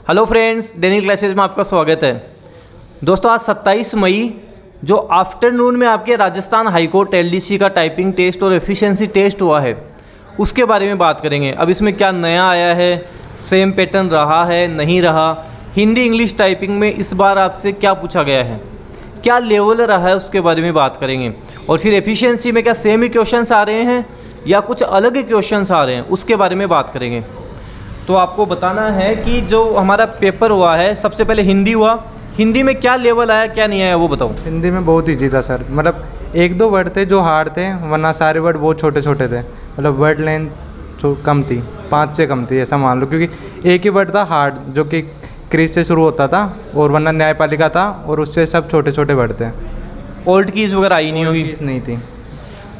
Hello friends, Daniel classes में आपका स्वागत है। दोस्तों, आज 27 मई जो आफ्टरनून में आपके राजस्थान हाईकोर्ट एलडीसी का टाइपिंग टेस्ट और एफिशिएंसी टेस्ट हुआ है, उसके बारे में बात करेंगे। अब इसमें क्या नया आया है, सेम पैटर्न रहा है नहीं रहा, हिंदी इंग्लिश टाइपिंग में इस बार आपसे क्या पूछा गया है, क्या लेवल रहा है, उसके बारे में बात करेंगे। और फिर एफिशिएंसी में क्या सेम ही क्वेश्चंस आ रहे हैं या कुछ अलग ही क्वेश्चंस आ रहे हैं, उसके बारे में बात करेंगे। तो आपको बताना है कि जो हमारा पेपर हुआ है, सबसे पहले हिंदी हुआ, हिंदी में क्या लेवल आया क्या नहीं आया वो बताओ। हिंदी में बहुत ईजी था सर, मतलब एक दो वर्ड थे जो हार्ड थे, वरना सारे वर्ड बहुत छोटे छोटे थे। मतलब वर्ड लेंथ कम थी, 5 से कम थी ऐसा मान लो, क्योंकि एक ही वर्ड था हार्ड जो कि क्रीज से शुरू होता था, और वरना न्यायपालिका था, और उससे सब छोटे छोटे वर्ड थे। ओल्ड कीज़ वगैरह आई नहीं होगी? कीज नहीं थी।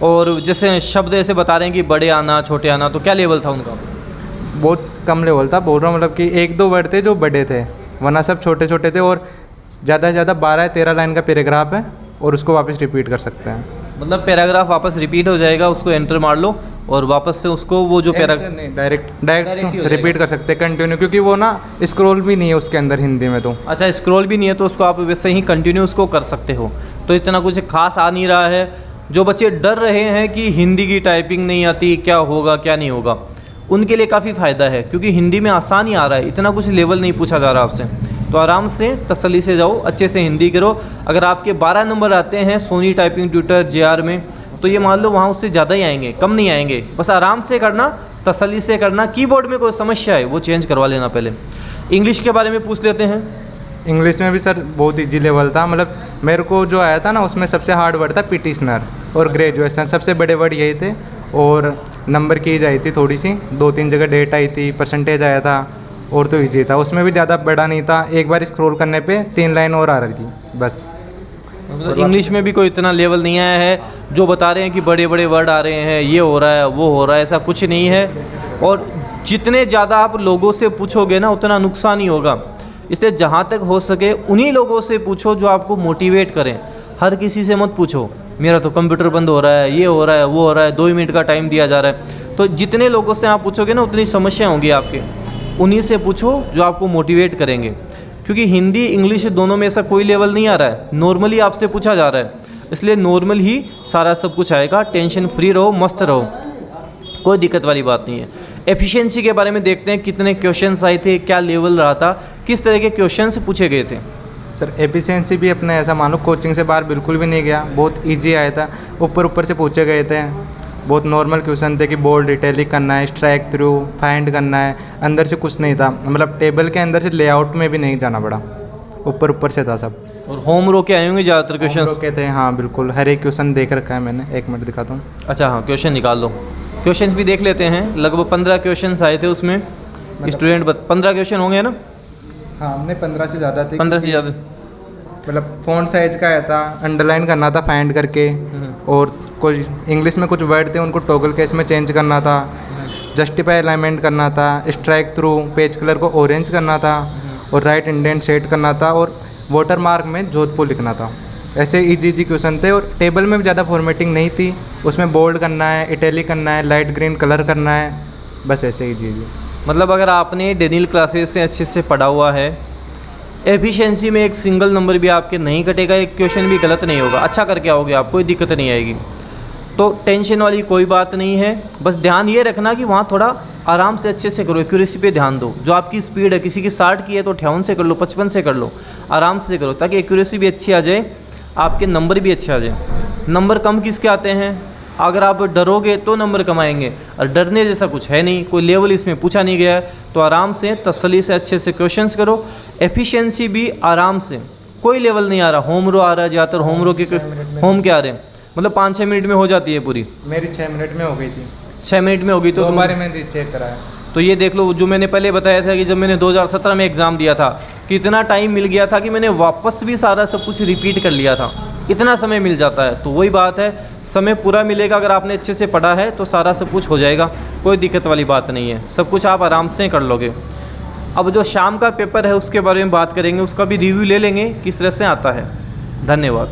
और जैसे शब्द ऐसे बता रहे हैं कि बड़े आना छोटे आना, तो क्या लेवल था उनका? बहुत कम लेवल था, बोल रहा हूँ मतलब कि एक दो वर्ड थे जो बड़े थे, वरना सब छोटे छोटे थे। और ज़्यादा से ज़्यादा 12 या 13 लाइन का पैराग्राफ है, और उसको वापस रिपीट कर सकते हैं। मतलब पैराग्राफ वापस रिपीट हो जाएगा, उसको एंटर मार लो और वापस से उसको वो जो पैराग्राफ नहीं, डायरेक्ट रिपीट कर सकते हैं कंटिन्यू, क्योंकि वो ना स्क्रॉल भी नहीं है उसके अंदर हिंदी में। तो अच्छा, स्क्रॉल भी नहीं है तो उसको आप वैसे ही कंटिन्यू उसको कर सकते हो। तो इतना कुछ खास आ नहीं रहा है। जो बच्चे डर रहे हैं कि हिंदी की टाइपिंग नहीं आती, क्या होगा क्या नहीं होगा, उनके लिए काफ़ी फ़ायदा है, क्योंकि हिंदी में आसान ही आ रहा है, इतना कुछ लेवल नहीं पूछा जा रहा आपसे। तो आराम से तसल्ली से जाओ, अच्छे से हिंदी करो। अगर आपके 12 नंबर आते हैं सोनी टाइपिंग ट्यूटर JR में, तो ये मान लो वहाँ उससे ज़्यादा ही आएंगे, कम नहीं आएंगे। बस आराम से करना, तसल्ली से करना। कीबोर्ड में कोई समस्या है वो चेंज करवा लेना पहले। इंग्लिश के बारे में पूछ लेते हैं। इंग्लिश में भी सर बहुत ईजी लेवल था। मतलब मेरे को जो आया था ना, उसमें सबसे हार्ड वर्ड था पिटिशनर और ग्रेजुएशन, सबसे बड़े वर्ड यही थे। और नंबर की आई थी थोड़ी सी, 2-3 जगह डेट आई थी, परसेंटेज आया था, और तो ईजी था। उसमें भी ज़्यादा बड़ा नहीं था, एक बार स्क्रॉल करने पे 3 लाइन और आ रही थी बस। मतलब इंग्लिश में भी कोई इतना लेवल नहीं आया है जो बता रहे हैं कि बड़े बड़े वर्ड आ रहे हैं, ये हो रहा है वो हो रहा है, ऐसा कुछ नहीं है। और जितने ज़्यादा आप लोगों से पूछोगे ना, उतना नुकसान ही होगा। इसलिए जहाँ तक हो सके उन्हीं लोगों से पूछो जो आपको मोटिवेट करें। हर किसी से मत पूछो मेरा तो कंप्यूटर बंद हो रहा है, ये हो रहा है वो हो रहा है, 2 मिनट का टाइम दिया जा रहा है। तो जितने लोगों से आप पूछोगे ना, उतनी समस्या होंगी आपके। उन्हीं से पूछो जो आपको मोटिवेट करेंगे, क्योंकि हिंदी इंग्लिश दोनों में ऐसा कोई लेवल नहीं आ रहा है, नॉर्मली आपसे पूछा जा रहा है। इसलिए नॉर्मल ही सारा सब कुछ आएगा। टेंशन फ्री रहो, मस्त रहो, कोई दिक्कत वाली बात नहीं है। एफिशिएंसी के बारे में देखते हैं, कितने क्वेश्चंस आए थे, क्या लेवल रहा था, किस तरह के क्वेश्चंस पूछे गए थे। सर एफिशिएंसी भी अपने ऐसा मानो कोचिंग से बाहर बिल्कुल भी नहीं गया, बहुत इजी आया था। ऊपर से पूछे गए थे, बहुत नॉर्मल क्वेश्चन थे कि बोल्ड इटैलिक करना है, स्ट्राइक थ्रू, फाइंड करना है। अंदर से कुछ नहीं था, मतलब टेबल के अंदर से लेआउट में भी नहीं जाना पड़ा, ऊपर से था सब। और होम रो के आए होंगे ज़्यादातर क्वेश्चन के थे। हाँ बिल्कुल, हर एक क्वेश्चन देख रखा है मैंने, 1 मिनट दिखाता हूँ। अच्छा हाँ, क्वेश्चन निकाल लो, क्वेश्चंस भी देख लेते हैं। लगभग 15 क्वेश्चंस आए थे उसमें। स्टूडेंट 15 क्वेश्चन होंगे ना? हाँ, हमने 15 से ज़्यादा थे। 15 से ज़्यादा, मतलब फ़ॉन्ट साइज का आया था, अंडरलाइन करना था फाइंड करके, और कुछ इंग्लिश में कुछ वर्ड थे उनको टॉगल केस में चेंज करना था, जस्टिफाई अलाइनमेंट करना था, स्ट्राइक थ्रू पेज कलर को ऑरेंज करना था, और राइट इंडेंट सेट करना था, और वाटर मार्क में जोधपुर लिखना था। ऐसे इजी क्वेश्चन थे। और टेबल में भी ज़्यादा फॉर्मेटिंग नहीं थी, उसमें बोल्ड करना है, इटैलिक करना है, लाइट ग्रीन कलर करना है, बस ऐसे इजी। मतलब अगर आपने डेनियल क्लासेस से अच्छे से पढ़ा हुआ है, एफिशिएंसी में एक सिंगल नंबर भी आपके नहीं कटेगा, एक क्वेश्चन भी गलत नहीं होगा, अच्छा करके आओगे आप, कोई दिक्कत नहीं आएगी। तो टेंशन वाली कोई बात नहीं है। बस ध्यान ये रखना कि वहाँ थोड़ा आराम से अच्छे से करो, एक्यूरेसी पे ध्यान दो। जो आपकी स्पीड है, किसी की 60 की है तो 58 से कर लो, 55 से कर लो, आराम से करो, ताकि एक्यूरेसी भी अच्छी आ जाए, आपके नंबर भी अच्छे आ जाए। नंबर कम किसके आते हैं? अगर आप डरोगे तो नंबर कम आएंगे, और डरने जैसा कुछ है नहीं, कोई लेवल इसमें पूछा नहीं गया है। तो आराम से तसल्ली से अच्छे से क्वेश्चंस करो। एफिशिएंसी भी आराम से, कोई लेवल नहीं आ रहा। होम रो आ रहा है, ज़्यादातर होम रो के होम के आ रहे हैं, मतलब 5-6 मिनट में हो जाती है पूरी। मेरी 6 मिनट में हो गई थी। 6 मिनट में होगी तो तुम्हारे मैंने चेक कराया। तो ये देख लो, जो मैंने पहले बताया था कि जब मैंने 2017 में एग्ज़ाम दिया था, कितना टाइम मिल गया था कि मैंने वापस भी सारा सब कुछ रिपीट कर लिया था। इतना समय मिल जाता है। तो वही बात है, समय पूरा मिलेगा। अगर आपने अच्छे से पढ़ा है तो सारा सब कुछ हो जाएगा, कोई दिक्कत वाली बात नहीं है, सब कुछ आप आराम से कर लोगे। अब जो शाम का पेपर है उसके बारे में बात करेंगे, उसका भी रिव्यू ले लेंगे किस तरह से आता है। धन्यवाद।